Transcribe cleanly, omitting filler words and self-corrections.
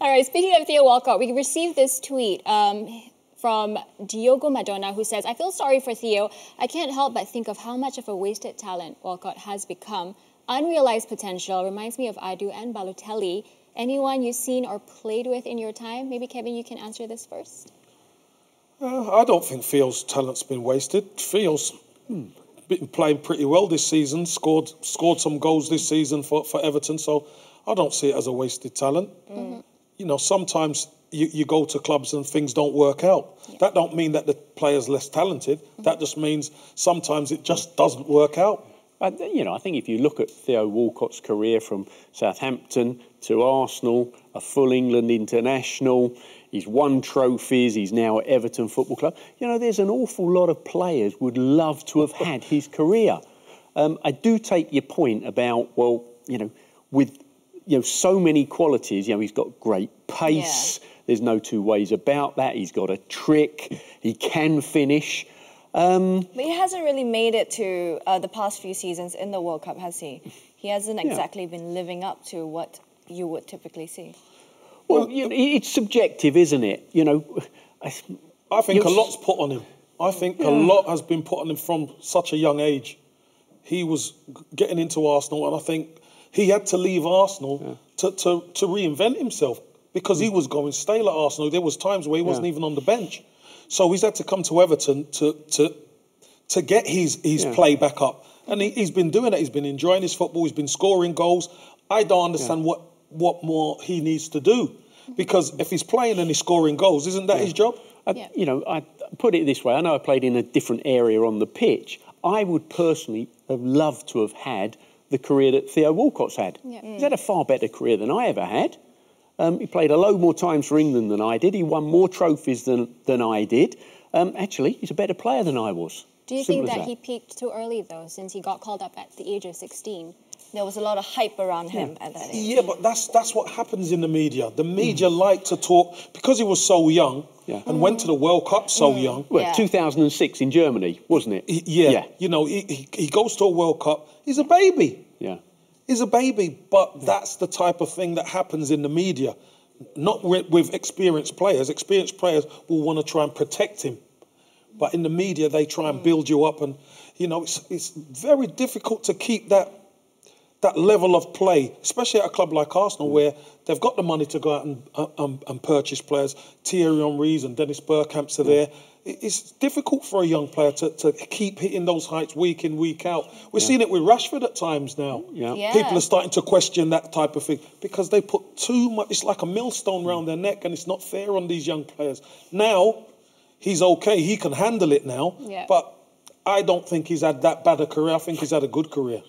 All right, speaking of Theo Walcott, we received this tweet from Diogo Madonna, who says, I feel sorry for Theo. I can't help but think of how much of a wasted talent Walcott has become. Unrealized potential reminds me of Adu and Balotelli. Anyone you've seen or played with in your time? Maybe, Kevin, you can answer this first. I don't think Theo's talent's been wasted. Theo's been playing pretty well this season, scored some goals this season for Everton, so I don't see it as a wasted talent. You know, sometimes you go to clubs and things don't work out. Yeah. That don't mean that the player's less talented. That just means sometimes it just doesn't work out. You know, I think if you look at Theo Walcott's career from Southampton to Arsenal, a full England international, he's won trophies, he's now at Everton Football Club. You know, there's an awful lot of players would love to have had his career. I do take your point about, well, you know, with so many qualities. You know, he's got great pace. Yeah. There's no two ways about that. He's got a trick. He can finish. But he hasn't really made it to the past few seasons in the World Cup, has he? He hasn't exactly been living up to what you would typically see. Well, you know, it's subjective, isn't it? You know, I think a lot's put on him. I think a lot has been put on him from such a young age. He was getting into Arsenal, and I think he had to leave Arsenal to reinvent himself because he was going stale at Arsenal. There was times where he wasn't even on the bench. So he's had to come to Everton to get his play back up. And he's been doing that. He's been enjoying his football. He's been scoring goals. I don't understand what more he needs to do. Because if he's playing and he's scoring goals, isn't that his job? You know, I put it this way. I know I played in a different area on the pitch. I would personally have loved to have had the career that Theo Walcott's had. He's had a far better career than I ever had. He played a load more times for England than I did. He won more trophies than I did. Actually, he's a better player than I was. Do you think that he peaked too early, though, since he got called up at the age of 16? There was a lot of hype around him at that age. Yeah, but that's what happens in the media. The media like to talk, because he was so young and went to the World Cup so young. Well, 2006 in Germany, wasn't it? You know, he goes to a World Cup. He's a baby. Yeah. He's a baby, but that's the type of thing that happens in the media. Not with experienced players. Experienced players will want to try and protect him. But in the media, they try and build you up. And, you know, it's very difficult to keep that level of play, especially at a club like Arsenal, where they've got the money to go out and purchase players. Thierry Henry's and Dennis Bergkamp's are there. It's difficult for a young player to keep hitting those heights week in, week out. We're seeing it with Rashford at times now. People are starting to question that type of thing because they put too much. It's like a millstone around their neck, and it's not fair on these young players. Now, he's okay. He can handle it now. But I don't think he's had that bad a career. I think he's had a good career.